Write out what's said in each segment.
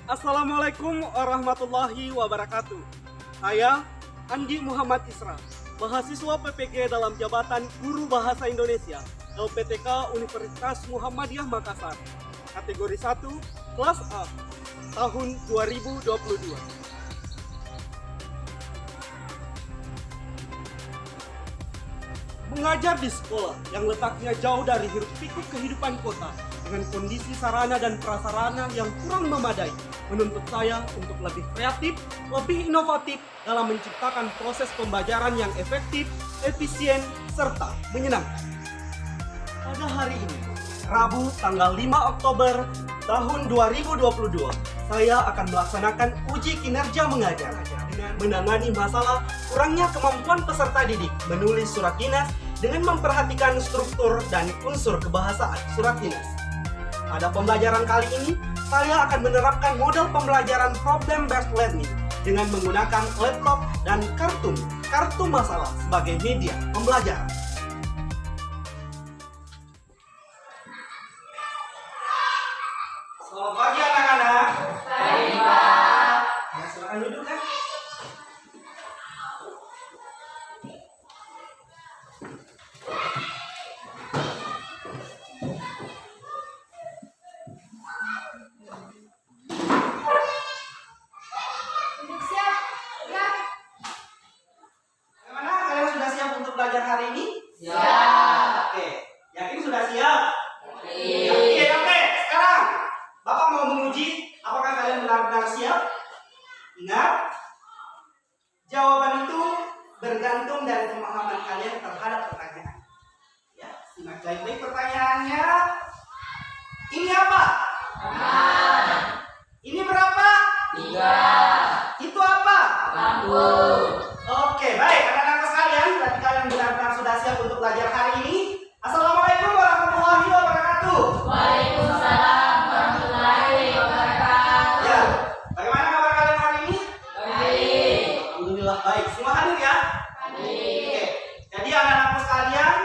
Assalamualaikum warahmatullahi wabarakatuh. Saya Andi Muhammad Isra, mahasiswa PPG dalam jabatan Guru Bahasa Indonesia LPTK Universitas Muhammadiyah Makassar, kategori 1, kelas A, tahun 2022. Mengajar di sekolah yang letaknya jauh dari hiruk-pikuk kehidupan kota dengan kondisi sarana dan prasarana yang kurang memadai menuntut saya untuk lebih kreatif, lebih inovatif dalam menciptakan proses pembelajaran yang efektif, efisien, serta menyenangkan. Pada hari ini, Rabu tanggal 5 Oktober tahun 2022, saya akan melaksanakan uji kinerja mengajar dengan menangani masalah kurangnya kemampuan peserta didik menulis surat dinas dengan memperhatikan struktur dan unsur kebahasaan surat dinas. Pada pembelajaran kali ini, saya akan menerapkan model pembelajaran problem-based learning dengan menggunakan laptop dan kartu masalah sebagai media pembelajaran. Selamat pagi anak-anak. Pagi, Pak. Ya, silakan duduk kan. Duduk siap. Ya. Bagaimana kalian sudah siap untuk belajar hari ini? Siap. Oke, yakin sudah siap? Iya. Oke, sekarang Bapak mau menguji apakah kalian benar-benar siap. Ingat, jawaban itu bergantung dari pemahaman kalian terhadap pertanyaan. Ya, simak baik-baik pertanyaannya. Ini apa? Ini berapa? 3. Itu apa? Lampu. Oke, baik anak-anak sekalian, berarti kalian benar-benar sudah siap untuk belajar hari ini. Assalamualaikum warahmatullahi wabarakatuh. Waalaikumsalam warahmatullahi wabarakatuh. Ya, bagaimana kabar kalian hari ini? Baik. Alhamdulillah baik. Semua hadir ya? Baik. Oke. Jadi anak-anakku sekalian,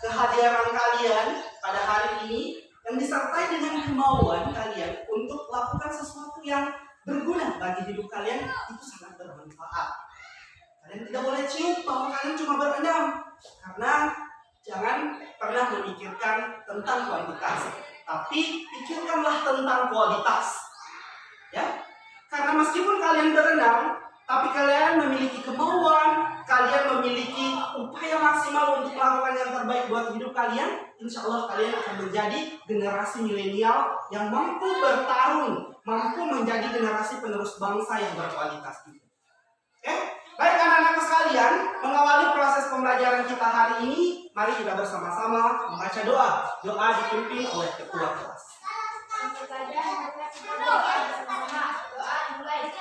kehadiran kalian pada hari ini yang disertai dengan kemauan kalian untuk melakukan sesuatu yang berguna bagi hidup kalian itu sangat bermanfaat. Kalian tidak boleh cium bahwa kalian cuma berenam, karena jangan pernah memikirkan tentang kuantitas, tapi pikirkanlah tentang kualitas. Ya, karena meskipun kalian berenam, tapi kalian memiliki kemauan, kalian memiliki upaya maksimal untuk melakukan yang terbaik buat hidup kalian, insya Allah kalian akan menjadi generasi milenial yang mampu bertarung, mampu menjadi generasi penerus bangsa yang berkualitas. Oke? Baik anak-anak sekalian, mengawali proses pembelajaran kita hari ini, mari kita bersama-sama membaca doa. Doa dipimpin oleh ketua kelas. Langsung saja maka kita doa bersama-sama. Doa dimulai.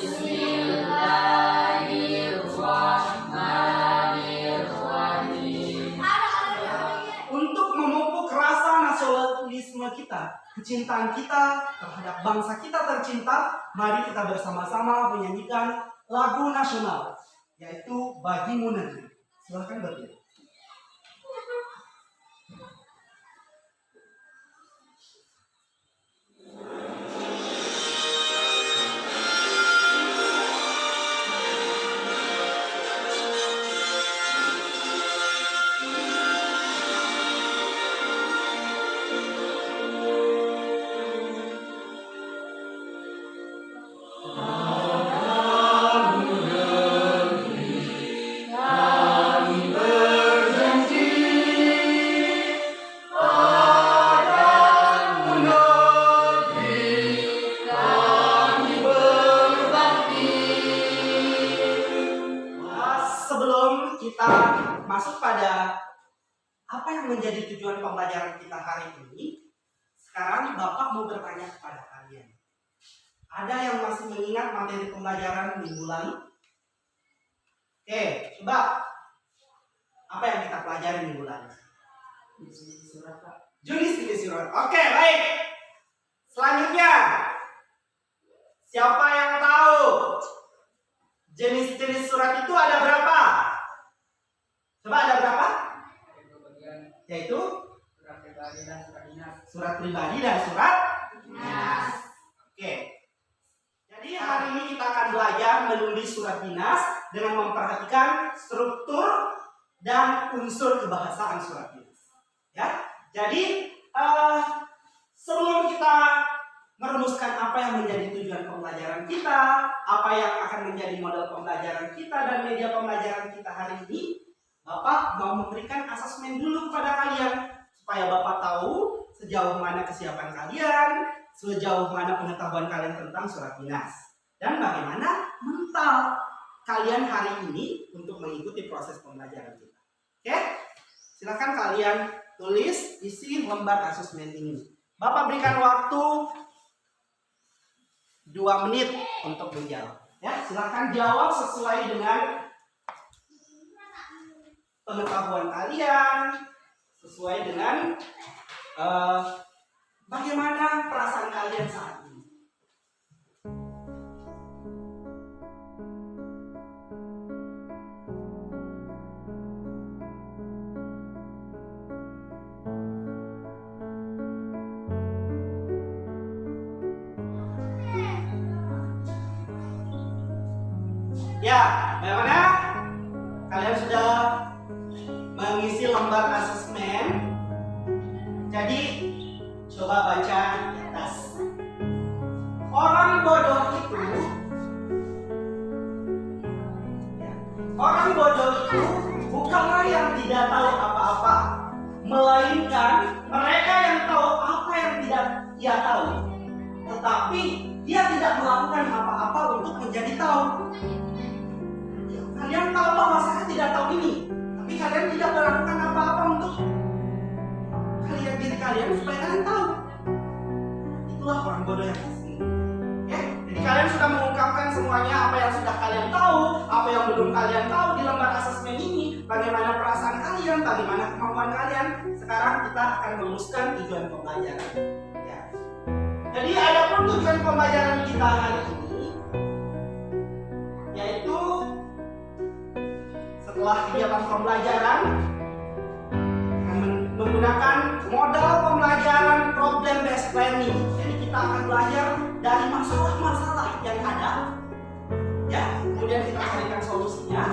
Bismillahirrahmanirrahim. Untuk memupuk rasa nasionalisme kita, kecintaan kita terhadap bangsa kita tercinta, mari kita bersama-sama menyanyikan lagu nasional, yaitu Bagimu Negeri. Silahkan berdiri. Sebelum kita masuk pada apa yang menjadi tujuan pembelajaran kita hari ini, sekarang Bapak mau bertanya kepada kalian. Ada yang masih mengingat materi pembelajaran minggu lalu? Oke, coba. Apa yang kita pelajari minggu lalu? Jenis surat. Oke, baik. Selanjutnya, siapa yang tahu jenis-jenis surat itu ada berapa? Coba ada berapa? Yaitu surat pribadi dan surat dinas. Surat pribadi dan surat Dinas. Oke. Jadi hari ini kita akan belajar menulis surat dinas dengan memperhatikan struktur dan unsur kebahasaan surat dinas. Ya. Jadi sebelum kita merumuskan apa yang menjadi tujuan pembelajaran kita, apa yang akan menjadi model pembelajaran kita dan media pembelajaran kita hari ini, Bapak mau memberikan asesmen dulu kepada kalian supaya Bapak tahu sejauh mana kesiapan kalian, sejauh mana pengetahuan kalian tentang surat dinas, dan bagaimana mental kalian hari ini untuk mengikuti proses pembelajaran kita. Oke? Silakan kalian tulis isi lembar asesmen ini. Bapak berikan waktu 2 menit untuk menjawab. Ya, silakan jawab sesuai dengan pengetahuan kalian, sesuai dengan bagaimana perasaan kalian saat ini. Ya, bagaimana? Kalian sudah mengisi lembar asesmen. Jadi, coba baca di atas. Orang bodoh itu bukanlah yang tidak tahu apa-apa, melainkan mereka yang tahu apa yang tidak ia tahu. Tetapi dia tidak melakukan apa-apa untuk menjadi tahu. Kalian tahu bahwa saya tidak tahu ini, tapi kalian tidak melakukan apa-apa untuk diri kalian supaya kalian tahu. Itulah orang bodoh yang sesungguhnya. Ya, jadi kalian sudah mengungkapkan semuanya apa yang sudah kalian tahu, apa yang belum kalian tahu di lembar asesmen ini, bagaimana perasaan kalian, bagaimana kemampuan kalian. Sekarang kita akan merumuskan tujuan pembelajaran. Ya. Jadi ada pun tujuan pembelajaran kita hari ini, yaitu setelah kegiatan pembelajaran menggunakan modal pembelajaran problem based learning. Jadi kita akan belajar dari masalah-masalah yang ada, ya, kemudian kita carikan solusinya.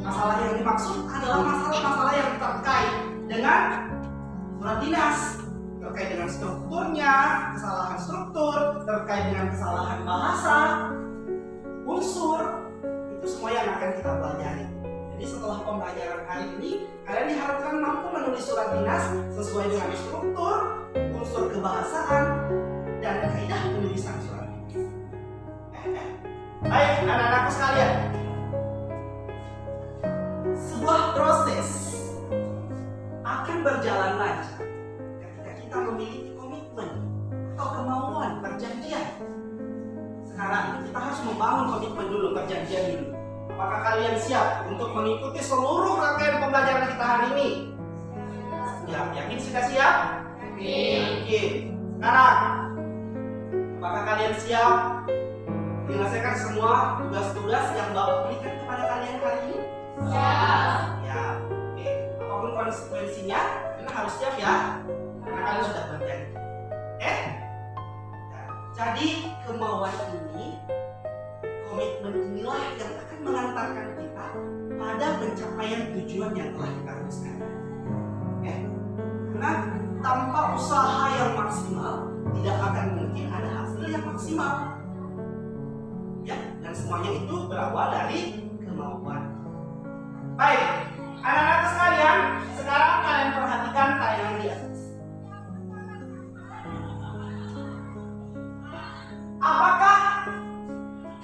Masalah yang dimaksud adalah masalah-masalah yang terkait dengan surat dinas, terkait dengan strukturnya, kesalahan struktur, terkait dengan kesalahan bahasa, unsur, itu semua yang akan kita pelajari. Jadi setelah pembelajaran hari ini, kalian diharapkan mampu menulis surat dinas sesuai dengan struktur, unsur kebahasaan, dan kaidah penulisan surat dinas. Baik, anak-anakku sekalian, sebuah proses akan berjalan lancar ketika kita memiliki komitmen atau kemauan perjanjian. Sekarang kita harus membangun komitmen dulu, perjanjian dulu. Apakah kalian siap untuk mengikuti seluruh rangkaian pembelajaran kita hari ini? Siap. Yakin sudah siap? Yakin. Sekarang, apakah kalian siap menyelesaikan semua tugas-tugas yang Bapak berikan kepada kalian hari ini? Siap. Ya. Oke. Apapun konsekuensinya, kalian harus siap ya. Karena kalian sudah berjanji. Oke? Jadi kemauan ini, komitmen inilah yang akan mengantarkan kita pada pencapaian tujuan yang telah kita rumuskan. Oke? Karena tanpa usaha yang maksimal tidak akan mungkin ada hasil yang maksimal. Ya, dan semuanya itu berawal dari kemauan. Baik, anak-anak sekalian, sekarang kalian perhatikan tayangan di atas. Apakah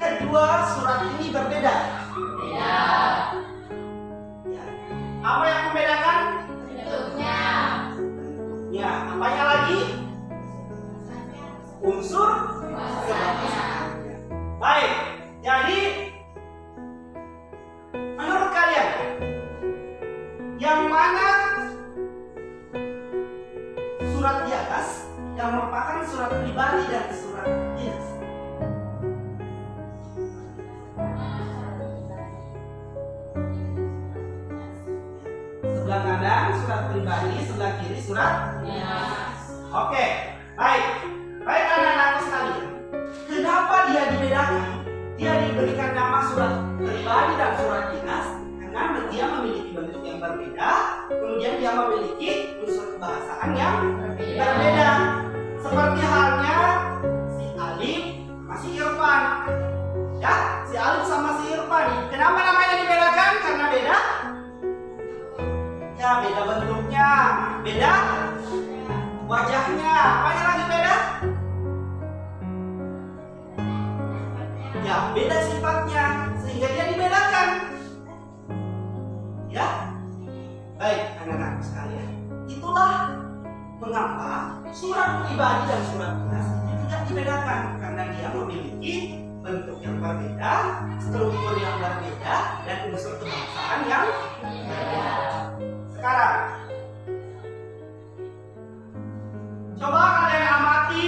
kedua surat ini berbeda? Berbeda. Ya. Apa yang membedakan? Bentuknya. Bentuknya. Apanya lagi? Unsur kebahasaan. Baik. Jadi menurut kalian yang mana surat di atas yang merupakan surat pribadi dan surat dinas? Sebelah kanan surat pribadi, sebelah kiri surat dinas. Oke, baik. Baik anak-anak sekalian. dia diberikan nama surat pribadi dan surat dinas karena dia memiliki bentuk yang berbeda, kemudian dia memiliki unsur kebahasaan yang berbeda. Seperti halnya si Alif sama si Irfan. Ya, si Alif sama si Irfan. Kenapa namanya dibedakan? Karena beda. Ya, beda bentuknya, beda wajahnya. Apanya lagi beda? Ya, beda sifatnya sehingga dia dibedakan. Ya, baik anak-anak sekalian. Itulah mengapa surat pribadi dan surat dinas itu tidak dibedakan karena dia memiliki bentuk yang berbeda, struktur yang berbeda, dan unsur kebahasaan yang berbeda. Sekarang, coba kalian amati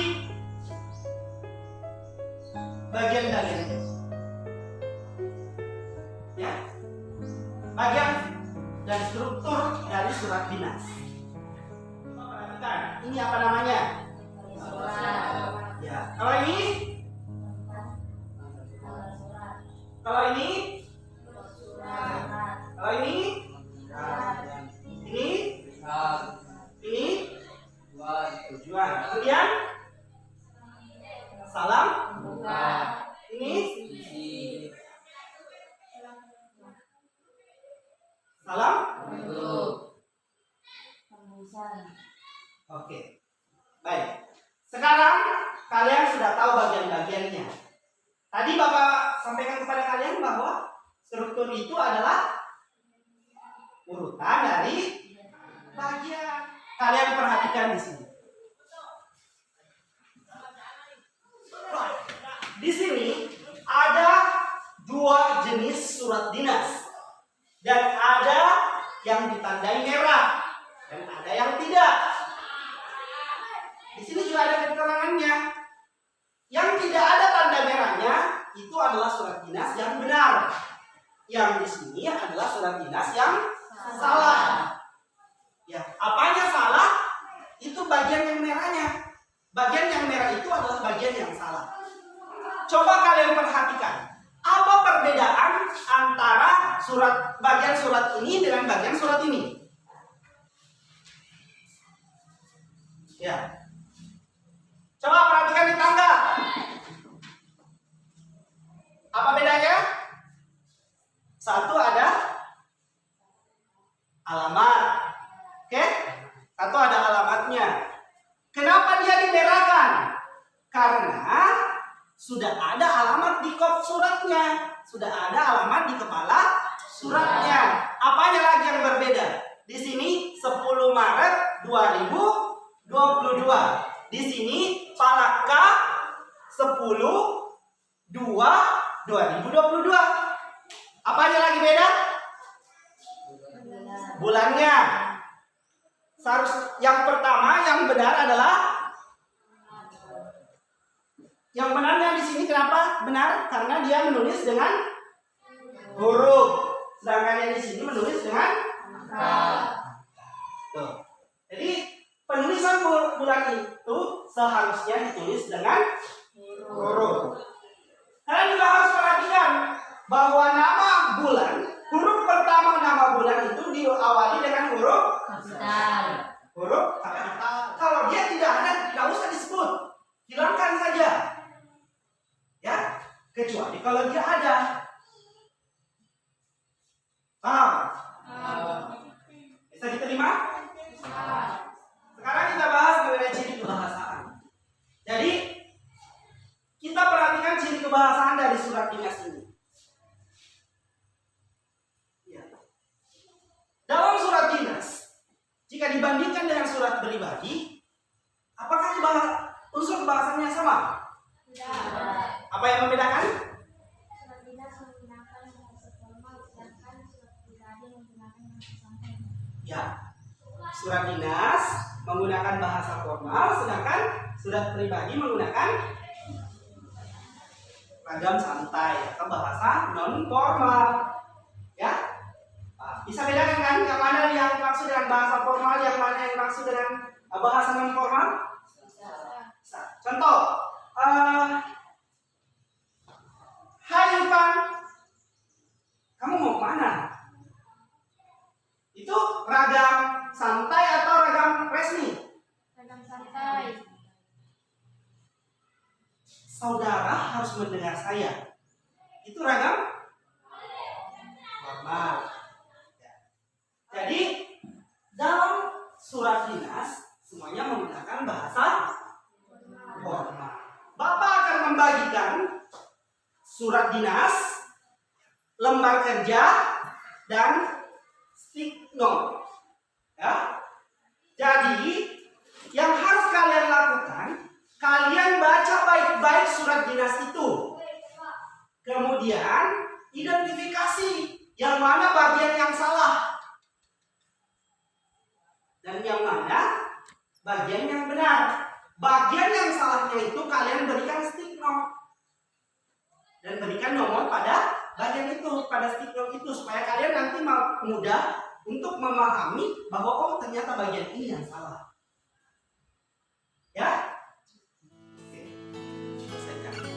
bagian-bagian ini. Ya, bagian dan struktur dari surat dinas. Coba perhatikan, ini apa namanya? Ya, kalau ini, kalau ini, kalau ini, ini tujuan. Kemudian salam. Ini salam. Oke. Baik. Sekarang kalian sudah tahu bagian-bagiannya. Tadi Bapak sampaikan kepada kalian bahwa struktur itu adalah urutan dari bagian. Kalian perhatikan di sini. Di sini ada dua jenis surat dinas dan ada yang ditandai merah dan ada yang tidak. Di sini juga ada keterangannya. Yang tidak ada tanda merahnya itu adalah surat dinas yang benar. Yang di sini adalah surat dinas yang salah. Ya, apanya salah? Itu bagian yang merahnya. Bagian yang merah itu adalah bagian yang salah. Coba kalian perhatikan, apa perbedaan antara bagian surat ini dengan bagian surat ini? Ya. Coba perhatikan di tangga. Apa bedanya? Satu ada alamat. Oke? Satu ada alamatnya. Kenapa dia dimerahkan? Karena sudah ada alamat di kop suratnya. Sudah ada alamat di kepala suratnya. Apanya lagi yang berbeda? Di sini 10 Maret 2022. Di sini Palaka 10/2/2022. Apanya lagi beda? Bulannya. Yang pertama yang benar adalah yang benarnya di sini kenapa benar? Karena dia menulis dengan huruf, sedangkan yang di sini menulis dengan angka. Tuh. Jadi penulisan bulan itu seharusnya ditulis dengan huruf. Kalian juga harus perhatikan bahwa nama bulan, huruf pertama nama bulan itu diawali dengan huruf kapital. Huruf kapital. Kalau dia tidak ada, tidak usah disebut, hilangkan saja. Ya, kecuali kalau dia ada. Paham? Bisa diterima? Sekarang kita bahas mengenai ciri kebahasaan. Jadi kita perhatikan ciri kebahasaan dari surat dinas ini. Ya. Dalam surat dinas, jika dibandingkan dengan surat pribadi, apakah unsur kebahasaannya sama? Tidak. Apa yang membedakan? Surat dinas menggunakan bahasa formal, sedangkan surat pribadi menggunakan bahasa santai. Ya, surat dinas menggunakan bahasa formal, sedangkan surat pribadi menggunakan ragam santai atau bahasa non formal. Ya, bisa bedakan kan? Yang mana yang dimaksud dengan bahasa formal, yang mana yang dimaksud dengan bahasa non formal? Bisa. Contoh, Hai Ipan, kamu mau kemana? Itu ragam santai atau ragam resmi? Ragam santai. Saudara harus mendengar saya. Itu ragam formal. Ya. Jadi dalam surat dinas semuanya menggunakan bahasa formal. Bapak akan membagikan surat dinas, lembar kerja, dan stick note. Ya. Jadi yang harus kalian lakukan, kalian baca baik-baik surat dinas itu. Kemudian identifikasi yang mana bagian yang salah dan yang mana bagian yang benar. Bagian yang salahnya itu kalian berikan stick note dan berikan nomor pada bagian itu, pada stick note itu, supaya kalian nanti mudah untuk memahami bahwa oh ternyata bagian ini yang salah. Ya? Oke. Selesaikan.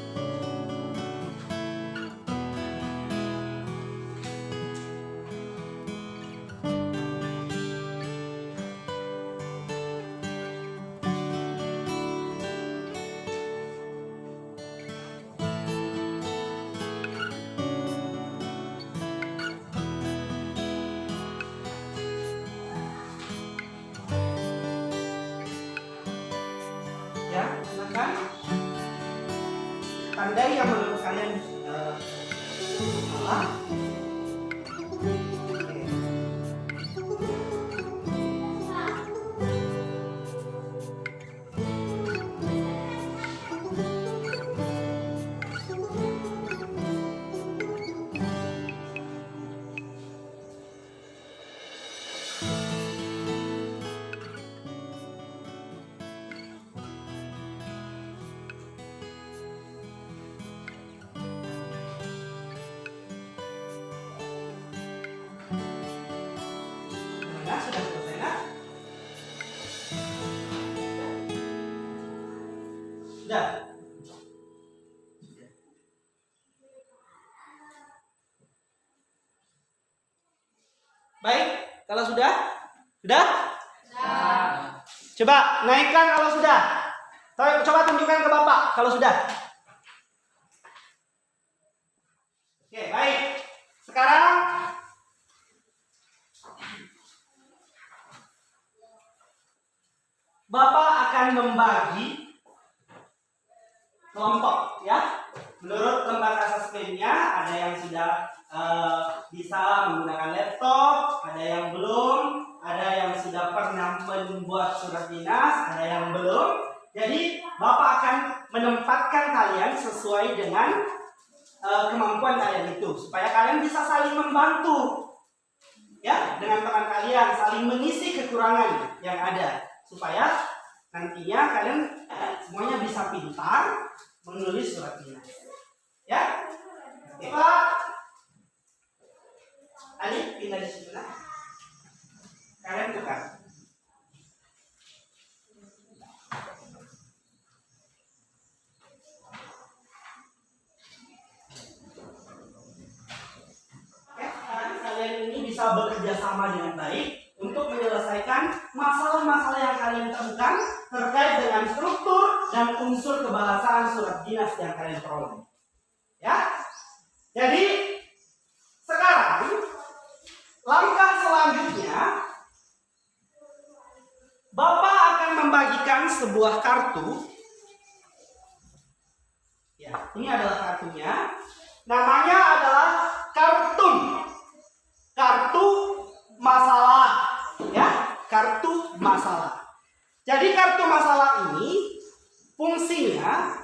Ya, silakan. Tandai yang menurut kalian salah. Oke. Nah, sudah selesai nak? Sudah. Baik, kalau sudah? Sudah? Coba naikkan kalau sudah. Coba tunjukkan ke Bapak kalau sudah. Oke, baik. Sekarang Bapak akan membagi kelompok, ya. Menurut lembar asesmennya ada yang sudah bisa menggunakan laptop, ada yang belum, ada yang sudah pernah membuat surat dinas, ada yang belum. Jadi Bapak akan menempatkan kalian sesuai dengan kemampuan kalian itu, supaya kalian bisa saling membantu, ya, dengan teman kalian, saling mengisi kekurangan yang ada, supaya nantinya kalian semuanya bisa pintar menulis surat dinas. Ya, oke. Pak Ali, pindah di sebelah. Kalian tukar. Kalian ini bisa bekerja sama dengan baik untuk menyelesaikan masalah-masalah yang kalian temukan terkait dengan struktur dan unsur kebahasaan surat dinas yang kalian peroleh. Ya, jadi sekarang langkah selanjutnya, Bapak akan membagikan sebuah kartu. Ya, ini adalah kartunya. Namanya adalah kartu masalah, ya, kartu masalah. Jadi kartu masalah ini fungsinya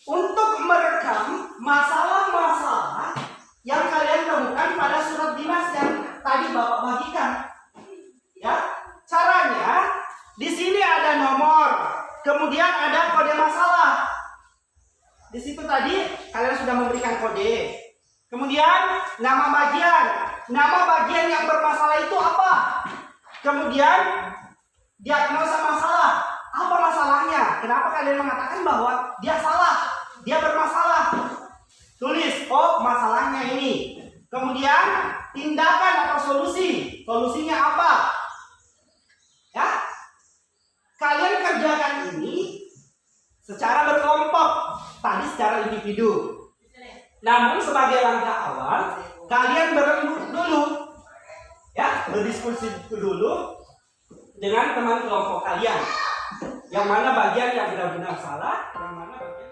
untuk merekam masalah-masalah yang kalian temukan pada surat dinas yang tadi Bapak bagikan. Ya, caranya di sini ada nomor, kemudian ada kode masalah. Di situ tadi kalian sudah memberikan kode. Kemudian nama bagian yang bermasalah itu apa? Kemudian diagnosa masalah. Apa masalahnya? Kenapa kalian mengatakan bahwa dia salah, dia bermasalah? Tulis, oh masalahnya ini. Kemudian tindakan atau solusi. Solusinya apa? Ya, kalian kerjakan ini secara berkelompok. Tadi secara individu. Namun sebagai langkah awal, kalian berembuk dulu. Ya, berdiskusi dulu dengan teman kelompok kalian. Yang mana bagian yang benar-benar salah, yang mana bagian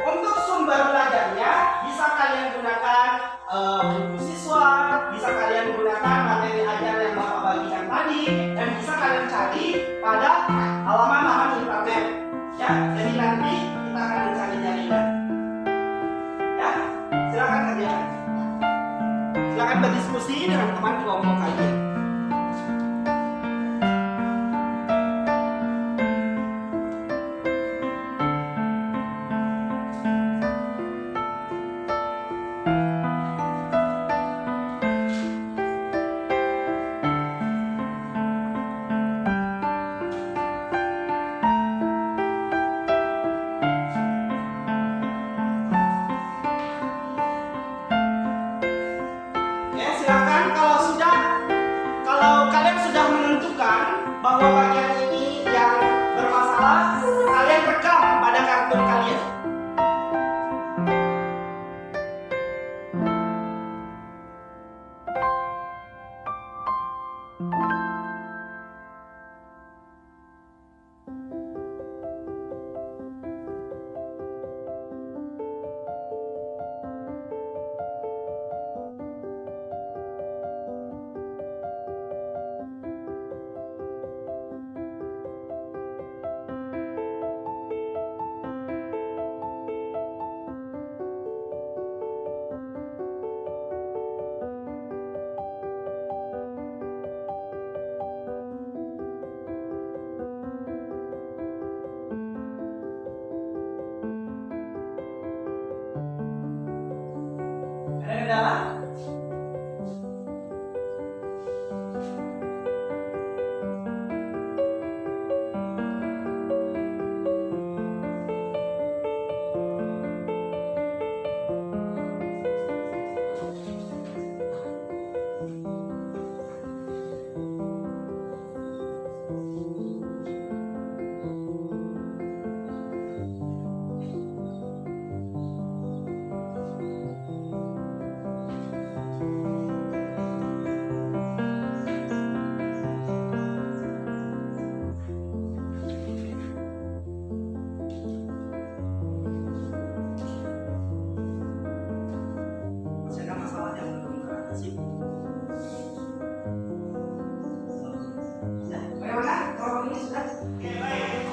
untuk sumber belajarnya bisa kalian gunakan buku siswa, bisa kalian gunakan materi ajar yang Bapak bagikan tadi, dan bisa kalian cari pada halaman internet. Ya, jadi nanti kita akan mencari jaringan. Ya, silakan kerjakan. Silakan berdiskusi dengan teman kelompok kalian. Kalau kalian sudah menentukan bahwa bagian ini yang bermasalah, kalian rekam pada kartun kalian. Ada kendala?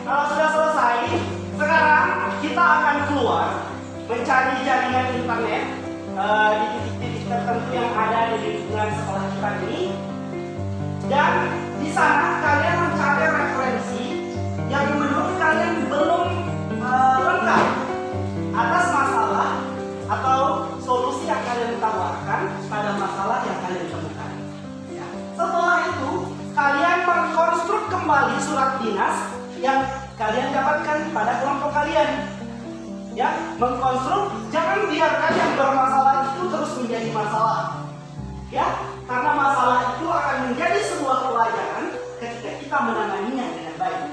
Kalau sudah selesai, sekarang kita akan keluar mencari jaringan internet di titik-titik tertentu yang ada di lingkungan sekolah kita ini, dan di sana kalian mencari referensi yang menurut kalian belum lengkap atas masalah atau solusi yang kalian tawarkan pada masalah yang kalian temukan. Ya. Setelah itu, kalian mengkonstruk kembali surat dinas yang kalian dapatkan pada kelompok kalian. Ya, mengkonstruk, jangan biarkan yang bermasalah itu terus menjadi masalah. Ya, karena masalah itu akan menjadi sebuah pelajaran ketika kita menanganinya dengan baik.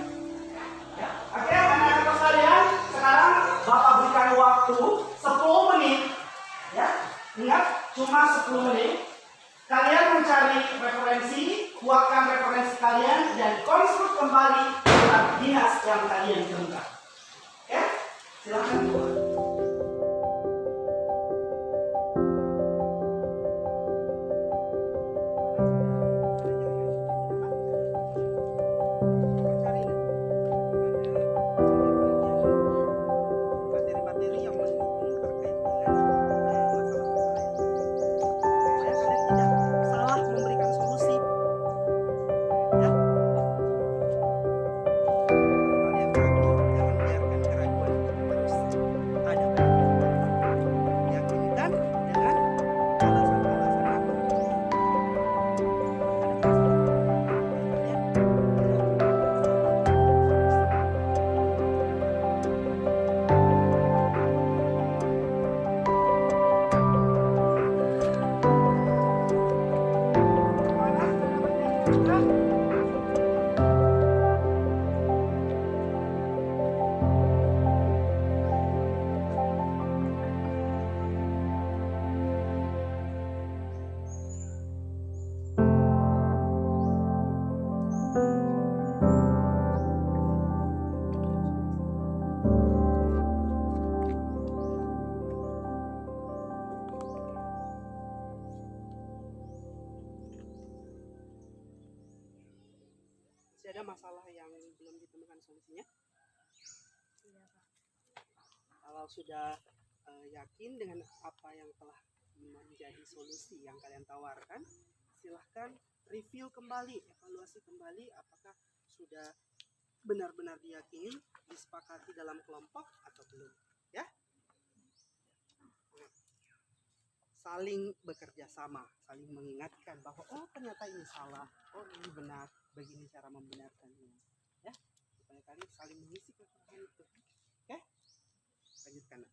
Ya, oke, anak-anak sekalian, sekarang Bapak berikan waktu 10 menit. Ya, ingat cuma 10 menit. Kalian mencari referensi, kuatkan referensi kalian, dan konstruk kembali surat dinas yang kalian temukan. Oke, silakan keluar. Materi-materi yang mendukung terkait dengan masalah-masalah yang supaya kalian tidak salah memberikan solusi. Ya. Kalian ragu, jangan biarkan keraguan itu terus. Ada masalah yang belum ditemukan solusinya? Kalau sudah yakin dengan apa yang telah menjadi solusi yang kalian tawarkan, silahkan review kembali, evaluasi kembali apakah sudah benar-benar diyakini, disepakati dalam kelompok atau belum, ya. Saling bekerja sama, saling mengingatkan bahwa oh ternyata ini salah, oh ini benar, begini cara membenarkannya, ya. Supaya kalian saling mengisi kekurangan itu, oke? Lanjutkan.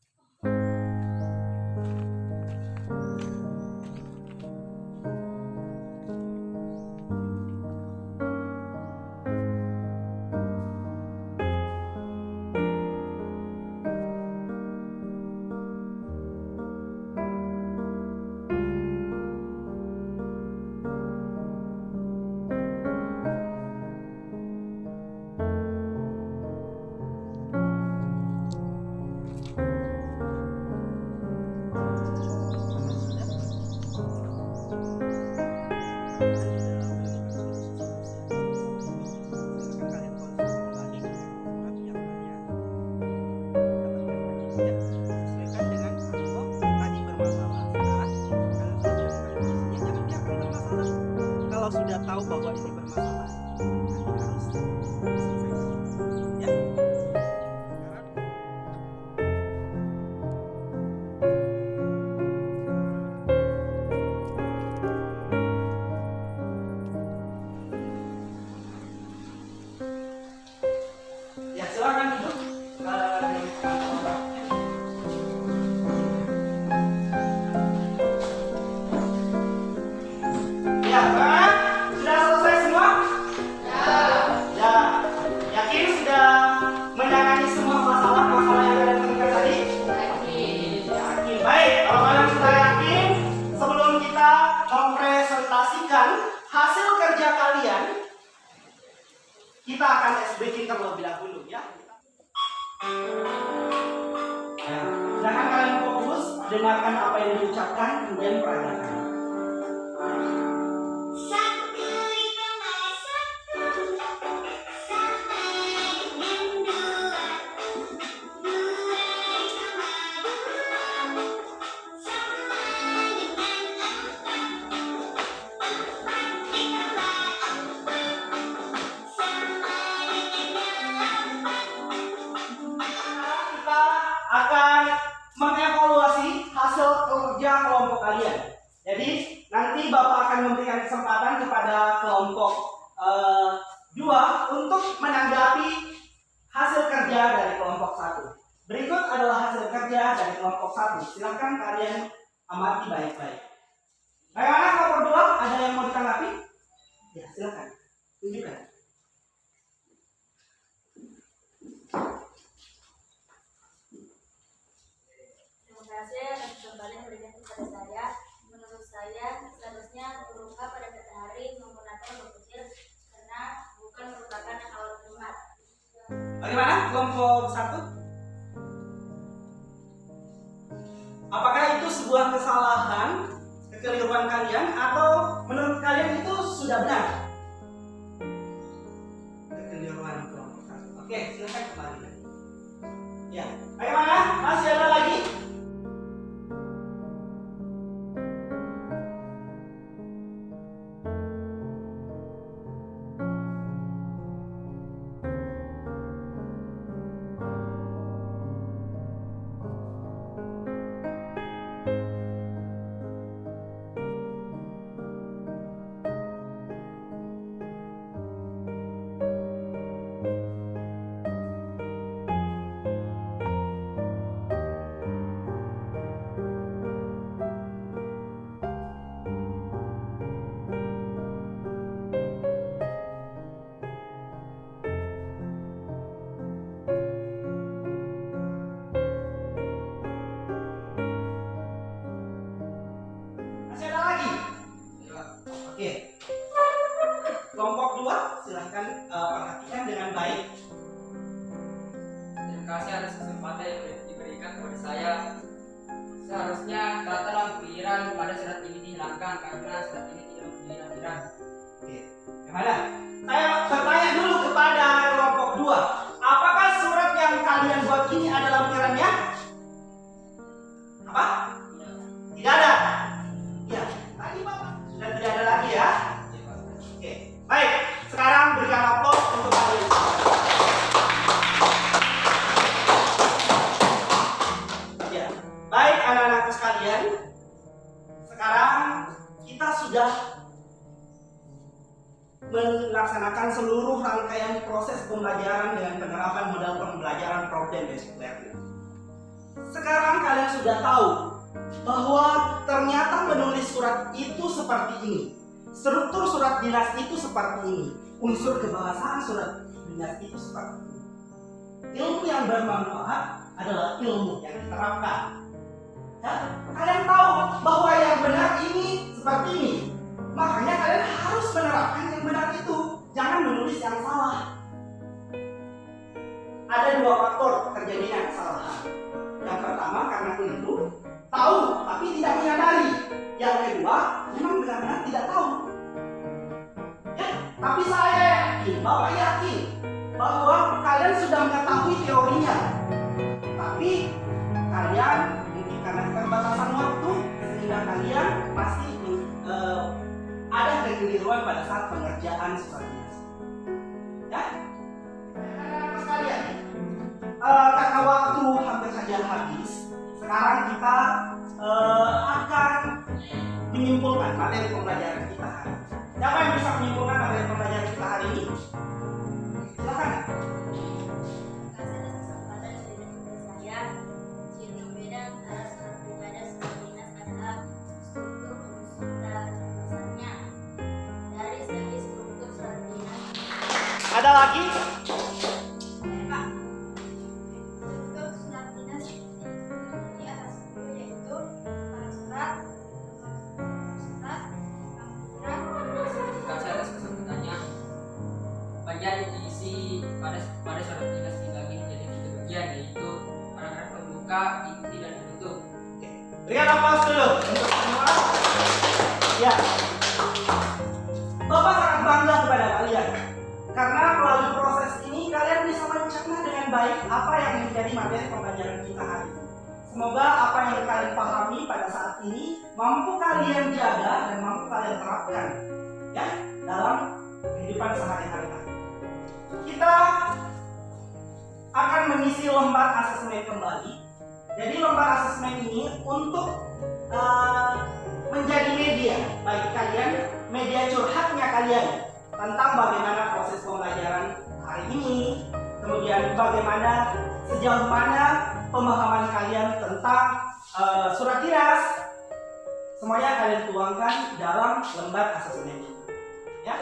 Kalau sudah tahu bahwa ini bermasalah, nanti harus diselesaikan. Ya. Ya, silakan duduk. Ya, Pak. Sudah selesai semua? Ya. Yakin sudah menangani semua masalah-masalah yang kalian temukan tadi? Yakin. Baik, kalau kalian sudah yakin, sebelum kita mempresentasikan hasil kerja kalian, kita akan SBK terlebih dahulu, ya. Jangan kalian fokus, dengarkan apa yang diucapkan, kemudian perhatikan. Kita akan mengevaluasi hasil kerja kelompok kalian. Jadi nanti Bapak akan memberikan kesempatan kepada kelompok 2 untuk menanggapi hasil kerja dari kelompok 1. Berikut adalah hasil kerja dari kelompok 1. Silahkan kalian amati baik-baik. Bagaimana kelompok 2? Ada yang mau ditanggapi? Ya, silahkan. Tunjukkan. Terima kasih atas kesempatan yang diberikan kepada saya. Menurut saya, seharusnya berupa pada kata hari menggunakan huruf kecil karena bukan merupakan awal kalimat. Bagaimana kelompok 1? Apakah itu sebuah kesalahan, kekeliruan kalian, atau menurut kalian itu sudah benar? Kekeliruan kelompok 1. Oke, silakan kembali. Ya, bagaimana? Masih ada lagi? Masih ada lagi? Oke. Kelompok 2, silahkan perhatikan dengan baik. Terima kasih atas kesempatan yang diberikan kepada saya. Seharusnya kata lampiran pada surat ini dihilangkan karena surat ini tidak mempunyai lampiran. Oke. Gimana? Saya bertanya dulu anak-anakku sekalian, sekarang kita sudah melaksanakan seluruh rangkaian proses pembelajaran dengan penerapan modal pembelajaran problem based learning. Sekarang kalian sudah tahu bahwa ternyata menulis surat itu seperti ini. Struktur surat dinas itu seperti ini. Unsur kebahasaan surat dinas itu seperti ini. Ilmu yang bermanfaat adalah ilmu yang diterapkan. Ya, kalian tahu bahwa yang benar ini seperti ini. Makanya kalian harus menerapkan yang benar itu. Jangan menulis yang salah. Ada dua faktor terjadinya kesalahan. Yang pertama karena keliru, tahu tapi tidak menyadari. Yang kedua, memang benar-benar tidak tahu. Ya, tapi saya yakin, Bapak yakin bahwa kalian sudah mengetahui teorinya. Tapi kalian mungkin karena keterbatasan waktu sehingga kalian masih ada kekeliruan pada saat pengerjaan surat dinas. Ya, anak-anak sekalian, karena waktu hampir saja habis, sekarang kita akan menyimpulkan materi pembelajaran kita hari ini. Siapa yang bisa menyimpulkan materi pembelajaran kita hari ini? Silakan. Ada lagi? Struktur surat dinas di atas buku yaitu surat, Kasih atas kesempatannya. Bagian diisi pada surat dinas dibagi menjadi 3 bagian, yaitu paragraf pembuka, inti, dan penutup. Berikan aplaus dulu untuk semua. Ya, Bapak sangat bangga kepada kalian karena melalui proses ini kalian bisa mencerna dengan baik apa yang menjadi materi pembelajaran kita hari ini. Semoga apa yang kalian pahami pada saat ini mampu kalian jaga dan mampu kalian terapkan ya dalam kehidupan sehari-hari. Kita akan mengisi lembar asesmen kembali. Jadi lembar asesmen ini untuk menjadi media bagi kalian, media curhatnya kalian tentang bagaimana proses pembelajaran hari ini, kemudian bagaimana sejauh mana pemahaman kalian tentang surat dinas. Semuanya kalian tuangkan dalam lembar asesmen ini, ya.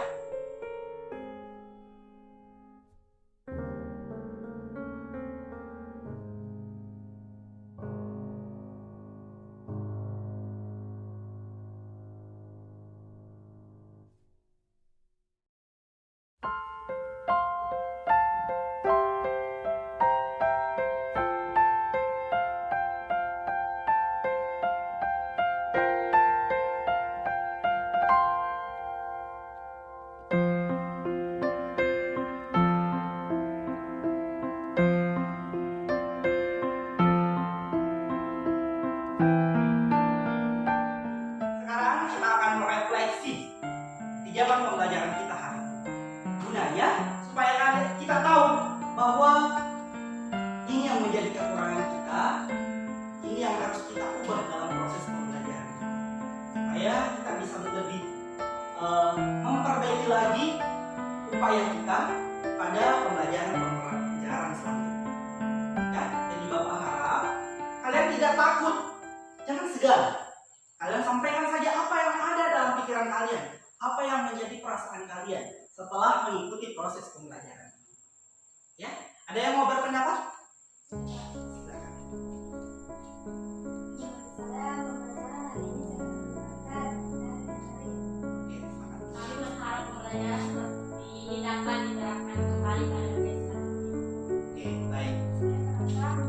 Sekarang kita akan merefleksi di zaman pembelajaran kita hari ini. Gunanya supaya kita tahu bahwa ini yang menjadi kekurangan kita, ini yang harus kita ubah dalam proses pembelajaran. Supaya kita bisa lebih memperbaiki lagi upaya kita pada pembelajaran selanjutnya. Ya, jadi Bapak harap kalian tidak takut, jangan segan. Kalian sampaikan saja apa yang ada dalam pikiran kalian, apa yang menjadi perasaan kalian setelah mengikuti proses pembelajaran. Ya, ada yang mau berpendapat? Silakan. Saya pembelajaran hari ini sangat menyenangkan dan menarik. Oke, silakan. Kami berharap pembelajaran seperti diterapkan kembali pada kelas selanjutnya. Oke, baik. Saya merasa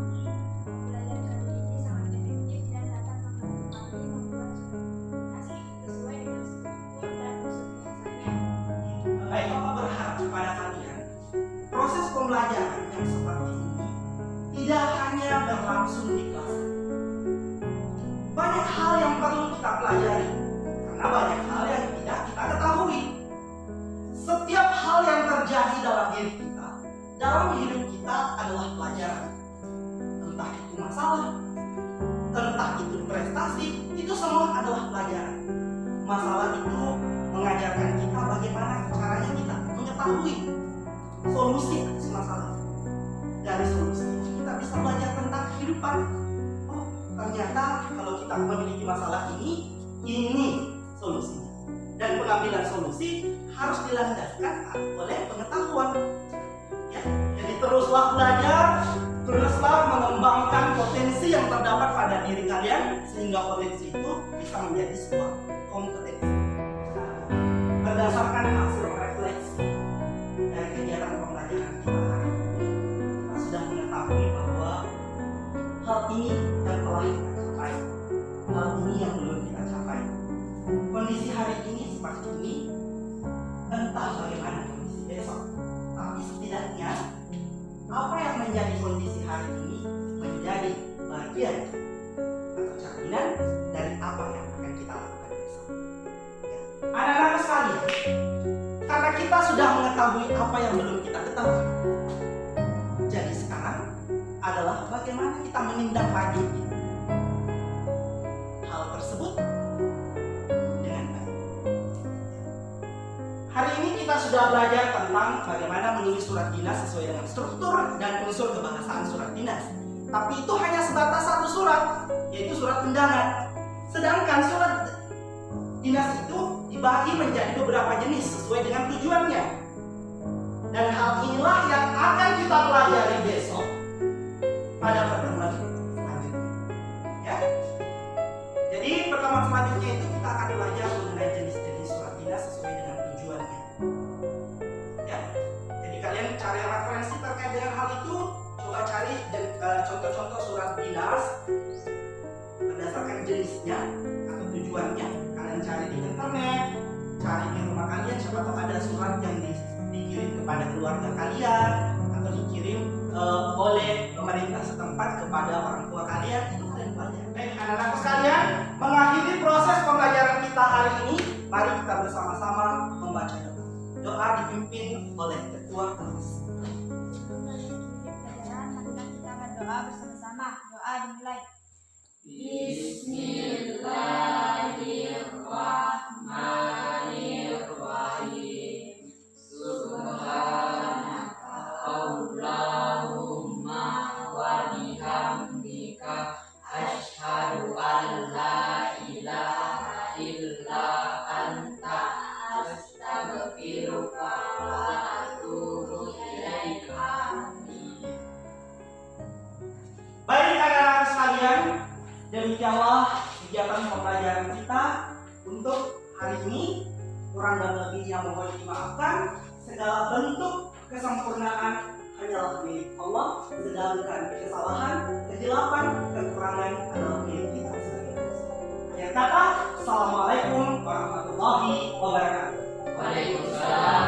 pembelajaran kali ini sangat efektif dan dapat membantu kami membuat surat dinas sesuai dengan struktur dan unsur biasanya. Baik, Bapak berharap kepada kalian adalah pelajaran. Masalah itu mengajarkan kita bagaimana caranya kita mengetahui solusi masalah. Dari solusi kita bisa belajar tentang kehidupan. Oh, ternyata kalau kita memiliki masalah ini solusinya. Dan pengambilan solusi harus dilandaskan oleh pengetahuan. Ya, jadi teruslah belajar, teruslah mengembangkan potensi yang terdapat pada diri kalian sehingga potensi itu bisa menjadi sebuah kompetensi. Berdasarkan hasil refleksi dari kegiatan pembelajaran kita hari ini, kita sudah mengetahui bahwa hal ini yang telah kita capai, hal ini yang belum kita capai. Kondisi hari ini seperti ini, entah bagaimana kondisi besok, tapi setidaknya apa yang menjadi kondisi hari ini menjadi bagian atau cerminan dari apa yang akan kita lakukan besok. Ya. Anak-anak sekalian, karena kita sudah mengetahui apa yang belum kita ketahui, jadi sekarang adalah bagaimana kita menindaklanjuti hal tersebut dengan baik. Hari ini kita sudah belajar tentang bagaimana menulis surat dinas sesuai dengan struktur dan unsur kebahasaan surat dinas. Tapi itu hanya sebatas satu surat, yaitu surat undangan. Sedangkan surat dinas itu dibagi menjadi beberapa jenis sesuai dengan tujuannya. Dan hal inilah yang akan kita pelajari besok pada pertemuan selanjutnya. Ya. Jadi pertemuan selanjutnya itu kita akan belajar mengenai jenis-jenis surat dinas sesuai dengan tujuannya. Ya. Jadi kalian cari referensi terkait dengan hal itu, coba cari contoh-contoh surat dinas berdasarkan jenisnya atau tujuannya. Kalian cari di internet, cari di rumah kalian, siapa tahu ada surat yang dikirim kepada keluarga kalian atau dikirim oleh pemerintah setempat kepada orang tua kalian. Itu kalian pelajari. Baik anak-anak sekalian, mengakhiri proses pembelajaran kita hari ini, mari kita bersama-sama membaca doa. Doa dipimpin oleh ketua kelas. Kita akan doa bersama-sama. Doa dimulai. Bismillahirrahmanirrahim. Subhanaka Allahumma wa bihamdika asyhadu an la ilaha illa anta astaghfiruka wa atubu ilaika. Baik anak-anak sekalian, demikianlah kegiatan pembelajaran kita untuk hari ini. Kurang dan lebihnya mohon dimaafkan. Segala bentuk kesempurnaan hanyalah milik Allah, sedangkan kesalahan, kejelapan, kekurangan adalah milik kita sendiri. Akhir kata, Assalamualaikum warahmatullahi wabarakatuh. Waalaikumsalam